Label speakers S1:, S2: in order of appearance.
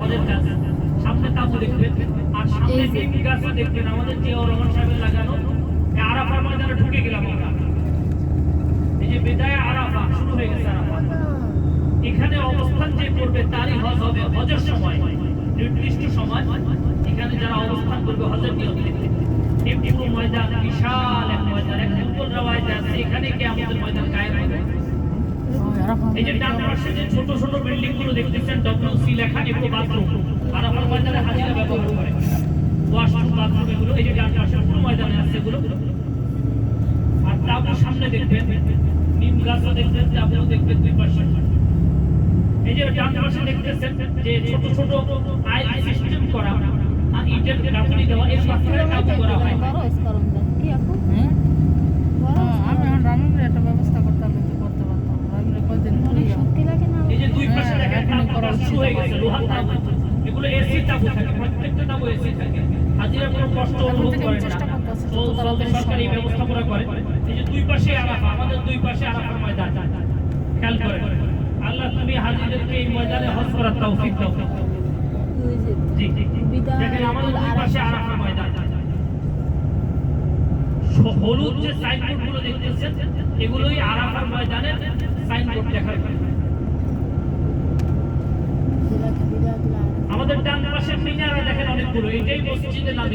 S1: হজের কাজ। সামনে তাবু দেখবেন আর সামনে নিম গাছও দেখবেন আমাদের জিয়াউর রহমান সাহেবের লাগানো। আরাফার ময়দানে ঢুকে গেলাম আমরা। এই যে বিদায় আরাফা শুরু হয়ে গেছে আরাফা। এখানে অবস্থান যে করবে তারই হজ হবে হজের সময়, নির্দিষ্ট সময় এখানে যারা অবস্থান করবে হজের নিয়তে। এই পুরো ময়দান বিশাল এক ময়দান, এক মুগল রাওয়ায়াত আছে এখানে কি আমাদের ময়দান কায়েম হবে। এই যে ডান পাশে যে ছোট ছোট বিল্ডিং গুলো দেখতেছেন ডব্লিউসি লেখা, এগুলো বাথরুম। আরাফার ময়দানে হাজিরা ব্যবহার করে ওয়াশরুম বাথরুম এগুলো। এই যে ডান পাশে পুরো ময়দানে আছে এগুলো। আর তাবুর সামনে দেখবেন নিম গাছও দেখবেন, তাবুও দেখবেন দুই পাশে। এই যে ডান পাশে দেখতেছেন যে ছোট ছোট আইল সিস্টেম করা আর ইটের গাঁথনি দেওয়া, এই পাথরে তাবু করা হয়।
S2: কি আপু? হ্যাঁ আমি রামুর একটা ব্যবস্থা করতে পারতাম, রামুর কদিন শক্তি লাগে না।
S1: এই যে দুই পাশে দেখেন তাবু করা শুরু হয়ে গেছে, লোহার তাবু। এগুলো এসি তাবু থাকে, প্রত্যেকটা তাবু এসি থাকে। হাজিরা কোনো কষ্ট অনুভব করে না, চলতে সরকার এই ব্যবস্থা করে। এই যে দুই পাশে আরাফা, আমাদের দুই পাশে আরাফার ময়দান। খেয়াল করেন, আল্লাহ তুমি হাজিদেরকে এই ময়দানে হজ করার তৌফিক দাও। জি দেখেন আমাদের দুই পাশে আরাফার ময়দান। হলুদ যে সাইনবোর্ড গুলো দেখতেছেন এগুলোই আরাফার ময়দানের সাইনবোর্ড দেখার। আমাদের ডান পাশে মিনারা দেখেন অনেকগুলো, এটাই মসজিদের নাম।